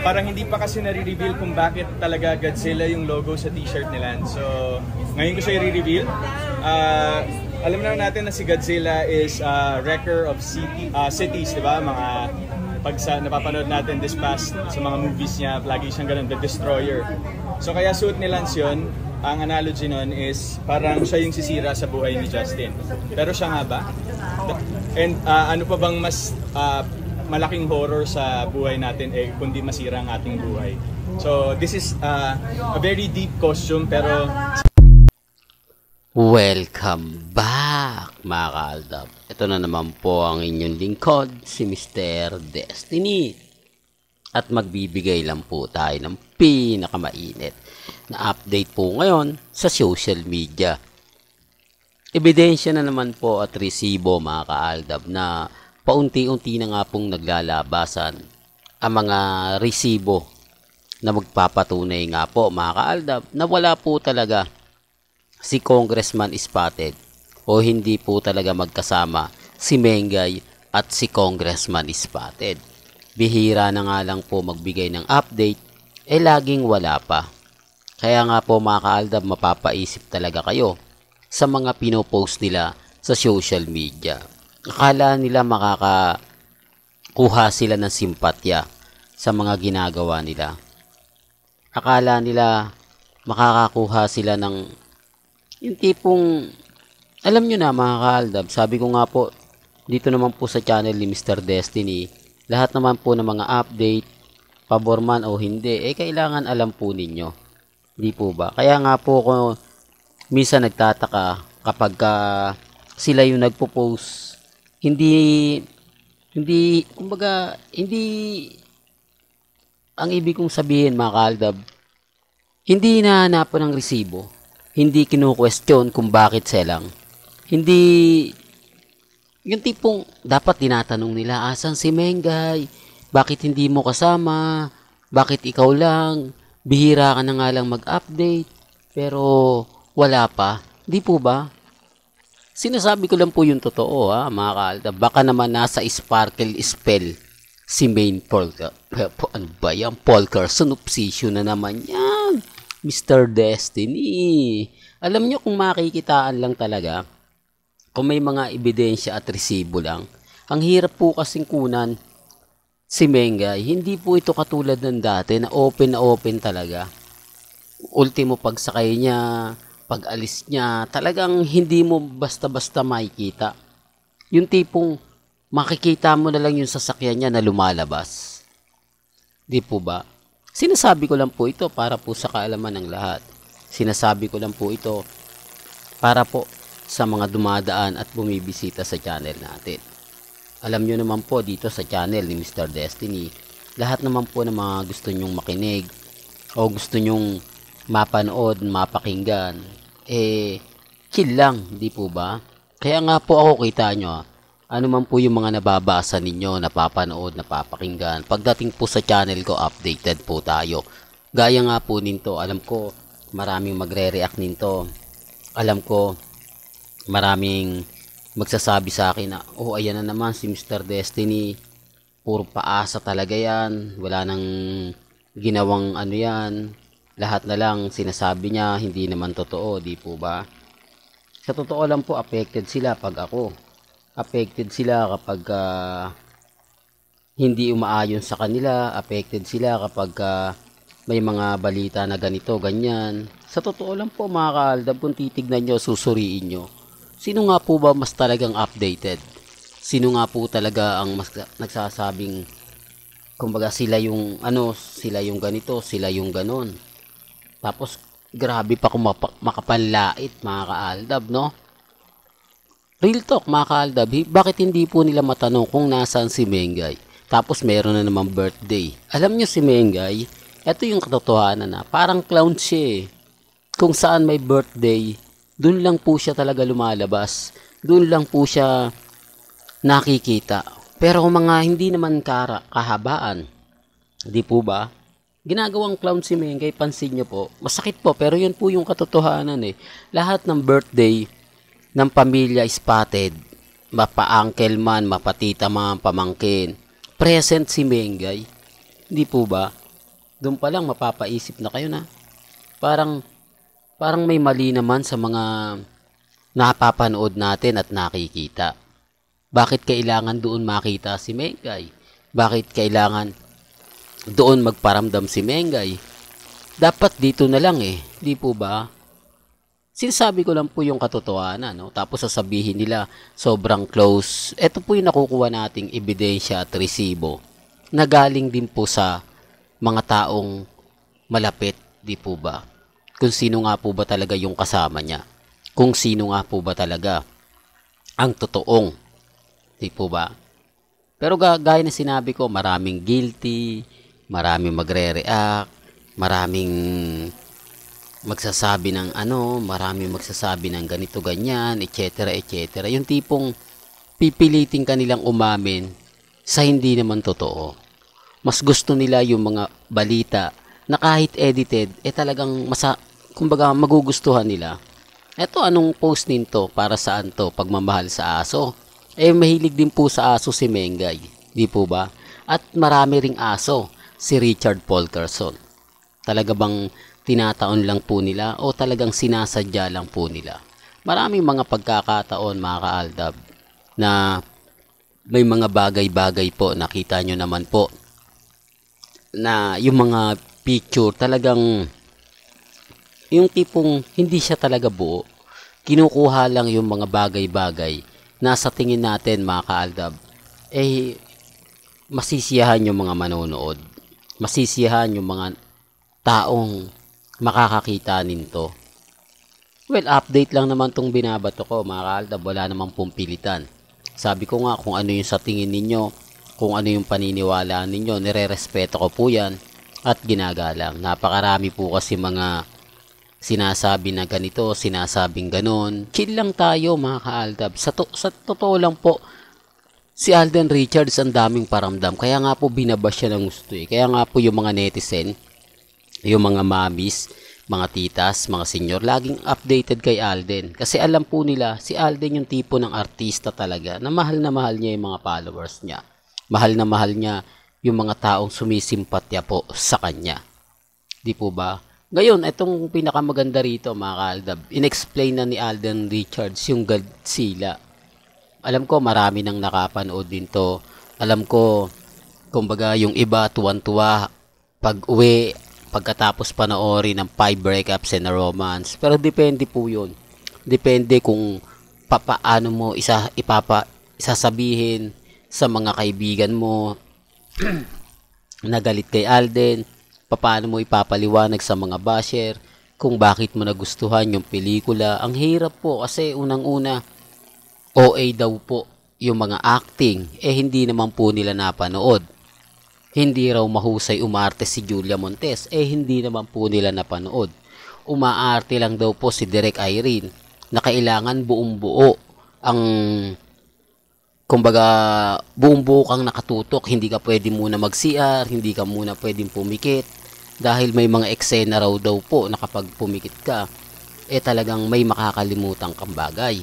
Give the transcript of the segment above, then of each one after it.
parang hindi pa kasi nare-reveal kung bakit talaga Godzilla yung logo sa t-shirt nila. So, ngayon ko siya i-reveal. Alam na natin na si Godzilla is wrecker of cities, di ba? Mga napapanood natin this past sa mga movies niya, lagi siyang ganun, the destroyer. So kaya suit ni Lance yun. Ang analogy nun is parang siya yung sisira sa buhay ni Justin. Pero siya nga ba? And ano pa bang mas malaking horror sa buhay natin kundi masira ang ating buhay? So this is a very deep costume pero... Welcome back mga kaaldab. Ito na naman po ang inyong lingkod, si Mr. Destiny. At magbibigay lang po tayo ng pinakamainit na update po ngayon sa social media. Ebidensya na naman po at resibo mga kaaldab na paunti-unti na nga pong naglalabasan ang mga resibo na magpapatunay nga po mga kaaldab na wala po talaga si Congressman Spotted o hindi po talaga magkasama si Mengay at si Congressman Spotted. Bihira na nga lang po magbigay ng update, laging wala pa. Kaya nga po mga kaaldab, mapapaisip talaga kayo sa mga pinopost nila sa social media. Akala nila makakakuha sila ng simpatya sa mga ginagawa nila. Akala nila makakakuha sila ng yung tipong, alam nyo na mga kaaldab, sabi ko nga po, dito naman po sa channel ni Mr. Destiny, lahat naman po ng mga update, pabor man o hindi, kailangan alam po ninyo. Di po ba? Kaya nga po ko minsan nagtataka kapag sila yung nagpo-post, kumbaga, hindi, ang ibig kong sabihin mga kaaldab, hindi hinahanapan ng resibo, hindi kinu-question kung bakit selang, hindi, yung tipong dapat tinatanong nila, asan si Mengay? Bakit hindi mo kasama? Bakit ikaw lang? Bihira ka na nga lang mag-update, pero wala pa. Di po ba? Sinasabi ko lang po yung totoo mga kaaldab. Baka naman nasa sparkle spell si main Polker. Ano ba yan? Polker, sunupsisyon na naman yan. Mr. Destiny. Alam nyo kung makikitaan lang talaga, kung may mga ebidensya at resibo lang, ang hirap po kasing kunan si Mengay. Hindi po ito katulad ng dati na open talaga. Ultimo pagsakay niya, pag alis niya, talagang hindi mo basta-basta makikita. Yung tipong makikita mo na lang yung sasakyan niya na lumalabas. Di po ba? Sinasabi ko lang po ito para po sa kaalaman ng lahat. Sinasabi ko lang po ito para po sa mga dumadaan at bumibisita sa channel natin. Alam nyo naman po dito sa channel ni Mr. Destiny, lahat naman po ng mga gusto nyong makinig o gusto nyong mapanood, mapakinggan, chill lang, di po ba? Kaya nga po ako, kita nyo, ano man po yung mga nababasa ninyo, napapanood, napapakinggan, pagdating po sa channel ko, updated po tayo. Gaya nga po nito, alam ko maraming magre-react nito. Alam ko maraming magsasabi sa akin na, ayan na naman si Mr. Destiny, puro paasa talaga yan, wala nang ginawang ano yan, lahat na lang sinasabi niya, hindi naman totoo, di po ba? Sa totoo lang po, affected sila pag ako. Affected sila kapag hindi umaayon sa kanila, affected sila kapag may mga balita na ganito, ganyan. Sa totoo lang po mga kaaldab, kung titignan nyo, susuriin nyo, sino nga po ba mas talagang updated? Sino nga po talaga ang mas nagsasabing, kumbaga sila yung sila yung ganito, sila yung ganon. Tapos grabe pa kung makapanlait mga kaaldab, no? Real talk mga kaaldab, bakit hindi po nila matanong kung nasaan si Mengay? Tapos meron na namang birthday. Alam nyo si Mengay, ito yung katotohanan na parang clown siya. Kung saan may birthday, doon lang po siya talaga lumalabas. Doon lang po siya nakikita. Pero kung mga hindi naman kahabaan, di po ba? Ginagawang clown si Mengay, pansin nyo po. Masakit po, pero yun po yung katotohanan Lahat ng birthday ng pamilya Spotted, mapa-uncle man, mapatita man, pamangkin, present si Mengay. Hindi po ba? Doon pa lang mapapaisip na kayo na parang may mali naman sa mga napapanood natin at nakikita. Bakit kailangan doon makita si Mengay? Bakit kailangan doon magparamdam si Mengay? Dapat dito na lang eh. Di po ba? Sinasabi ko lang po yung katotohanan, no? Tapos sasabihin nila sobrang close. Ito po yung nakukuha nating ebidensya at resibo na galing din po sa mga taong malapit, di po ba? Kung sino nga po ba talaga yung kasama niya. Kung sino nga po ba talaga ang totoong, di po ba? Pero gaya na sinabi ko, maraming guilty, maraming magre-react, maraming magsasabi ng maraming magsasabi ng ganito ganyan, etc. etc. Yung tipong pipilitin kanilang umamin sa hindi naman totoo. Mas gusto nila yung mga balita na kahit edited, talagang kumbaga magugustuhan nila. Eto, anong post nito? Para saan to? Pagmamahal sa aso. Mahilig din po sa aso si Mengay. Di po ba? At marami ring aso si Richard Polkerson. Talaga bang tinataon lang po nila o talagang sinasadya lang po nila? Maraming mga pagkakataon, mga kaaldab, na may mga bagay-bagay po, nakita nyo naman po, na yung mga picture talagang yung tipong hindi siya talaga buo. Kinukuha lang yung mga bagay-bagay na sa tingin natin, mga kaaldab, masisiyahan yung mga manonood. Masisiyahan yung mga taong makakakita nito. Well, update lang naman tong binabato ko, mga kaaldab. Wala namang pumpilitan. Sabi ko nga, kung ano yung sa tingin ninyo, kung ano yung paniniwalaan ninyo, nire-respeto ko po yan at ginagalang. Napakarami po kasi mga sinasabi na ganito, sinasabing ganon. Chill lang tayo, mga kaaldab. Sa totoo lang po, si Alden Richards ang daming paramdam. Kaya nga po binabash siya ng gusto eh. Kaya nga po yung mga netizen, yung mga mamis, mga titas, mga senior, laging updated kay Alden. Kasi alam po nila, si Alden yung tipo ng artista talaga na mahal niya yung mga followers niya. Mahal na mahal niya yung mga taong sumisimpatya po sa kanya. Di po ba? Ngayon, itong pinakamaganda rito, mga kaaldab, inexplain na ni Alden Richards yung Godzilla. Alam ko marami nang nakapanood din to. Alam ko, kumbaga yung iba tuwan-tuwa pag uwi, pagkatapos panoorin ng 5 breakups and a romance. Pero depende po yun. Depende kung paano mo isasabihin sa mga kaibigan mo na galit kay Alden. Paano mo ipapaliwanag sa mga basher kung bakit mo nagustuhan yung pelikula. Ang hirap po kasi unang-una, OA daw po yung mga acting. Hindi naman po nila napanood. Hindi raw mahusay umarte si Julia Montes. Hindi naman po nila napanood. Umaarte lang daw po si Direk Irene na kailangan buong buo ang, kumbaga, buong buo kang nakatutok. Hindi ka pwede muna mag-CR, hindi ka muna pwedeng pumikit. Dahil may mga eksena raw daw po na kapag pumikit ka, talagang may makakalimutan kang bagay.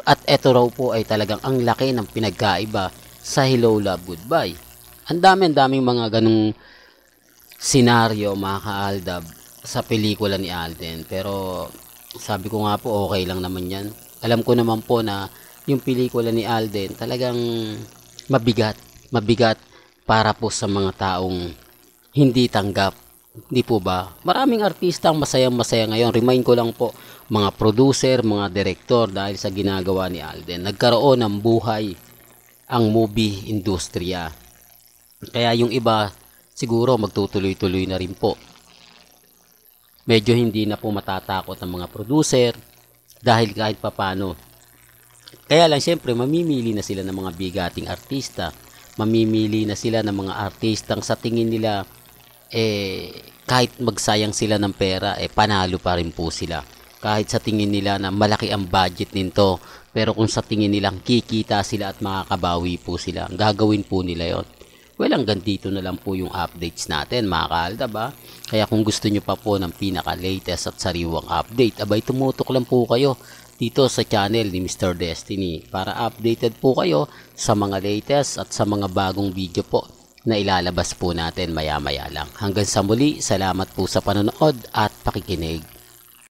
At eto raw po ay talagang ang laki ng pinagkaiba sa Hello, Love, Goodbye. Ang daming mga ganung senaryo, mga kaaldab, sa pelikula ni Alden. Pero sabi ko nga po, okay lang naman yan. Alam ko naman po na yung pelikula ni Alden talagang mabigat para po sa mga taong hindi tanggap. Hindi po ba? Maraming artista ang masayang-masaya ngayon. Remind ko lang po, mga producer, mga direktor, dahil sa ginagawa ni Alden, nagkaroon ng buhay ang movie industriya. Kaya yung iba, siguro magtutuloy-tuloy na rin po. Medyo hindi na po matatakot ang mga producer dahil kahit papano. Kaya lang syempre, mamimili na sila ng mga bigating artista. Mamimili na sila ng mga artistang sa tingin nila kahit magsayang sila ng pera, panalo pa rin po sila. Kahit sa tingin nila na malaki ang budget nito, pero kung sa tingin nilang kikita sila at makakabawi po sila, gagawin po nila yon. Well, hanggang dito na lang po yung updates natin, mga kaaldab, ba? Kaya kung gusto nyo pa po ng pinaka-latest at sariwang update, abay tumutok lang po kayo dito sa channel ni Mr. Destiny para updated po kayo sa mga latest at sa mga bagong video po na ilalabas po natin maya-maya lang. Hanggang sa muli, salamat po sa panonood at pakikinig.